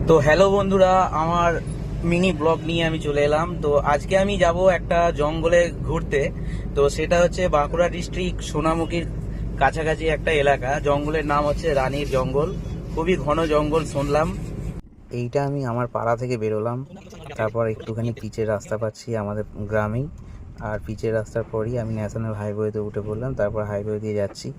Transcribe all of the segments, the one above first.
তো হ্যালো বন্ধুরা, আমার মিনি ব্লগ নিয়ে আমি চলে এলাম। তো আজকে আমি যাব একটা জঙ্গলে ঘুরতে। তো সেটা হচ্ছে বাঁকুড়া ডিস্ট্রিক্ট সোনামুখীর কাছাকাছি একটা এলাকা। জঙ্গলের নাম হচ্ছে রানীর জঙ্গল। খুবই ঘন জঙ্গল শুনলাম। এইটা আমি আমার পাড়া থেকে বেরোলাম, তারপর একটুখানি পিচের রাস্তা পাচ্ছি আমাদের গ্রামেই। আর পিচের রাস্তার পরই আমি ন্যাশনাল হাইওয়েতে উঠে পড়লাম, তারপর হাইওয়ে দিয়ে যাচ্ছি।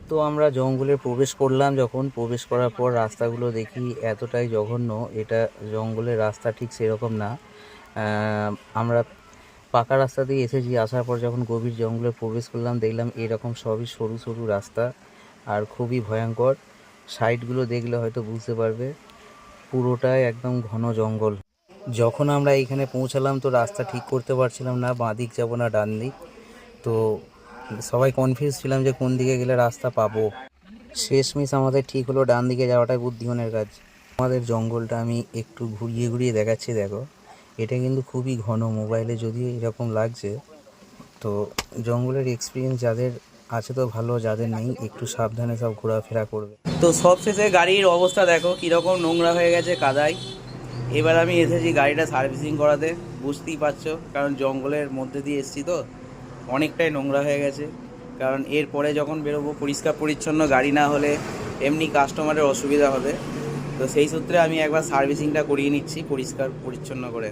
তো আমরা জঙ্গলে প্রবেশ করলাম, যখন প্রবেশ করার পর রাস্তাগুলো দেখি এতটাই জঘন্য। এটা জঙ্গলের রাস্তা ঠিক সেরকম না। আমরা পাকা রাস্তা দিয়ে এসেছি, আসার পর যখন গভীর জঙ্গলে প্রবেশ করলাম দেখলাম এরকম সবই সরু সরু রাস্তা আর খুবই ভয়ঙ্কর। সাইডগুলো দেখলে হয়তো বুঝতে পারবে, পুরোটাই একদম ঘন জঙ্গল। যখন আমরা এইখানে পৌঁছালাম তো রাস্তা ঠিক করতে পারছিলাম না, বাঁ দিক যাবো না ডান দিক। তো সবাই কনফিউজ ছিলাম যে কোন দিকে গেলে রাস্তা পাবো। শেষমেশ আমাদের ঠিক হলো ডান দিকে যাওয়াটাই বুদ্ধিমানের কাজ। আমাদের জঙ্গলটা আমি একটু ঘুরিয়ে ঘুরিয়ে দেখাচ্ছি, দেখো। এটা কিন্তু খুবই ঘন, মোবাইলে যদিও এরকম লাগছে। তো জঙ্গলের এক্সপিরিয়েন্স যাদের আছে তো ভালো, যাদের নেই একটু সাবধানে সব ঘোরাফেরা করবে। তো সবশেষে গাড়ির অবস্থা দেখো কীরকম নোংরা হয়ে গেছে কাদায়। এবার আমি এসেছি গাড়িটা সার্ভিসিং করাতে, বুঝতেই পারছো, কারণ জঙ্গলের মধ্যে দিয়ে এসেছি তো অনেকটাই নোংরা হয়ে গেছে। কারণ এরপরে যখন বেরোবো পরিষ্কার পরিচ্ছন্ন গাড়ি না হলে এমনি কাস্টমারের অসুবিধা হবে। তো সেই সূত্রে আমি একবার সার্ভিসিংটা করিয়ে নিচ্ছি পরিষ্কার পরিচ্ছন্ন করে।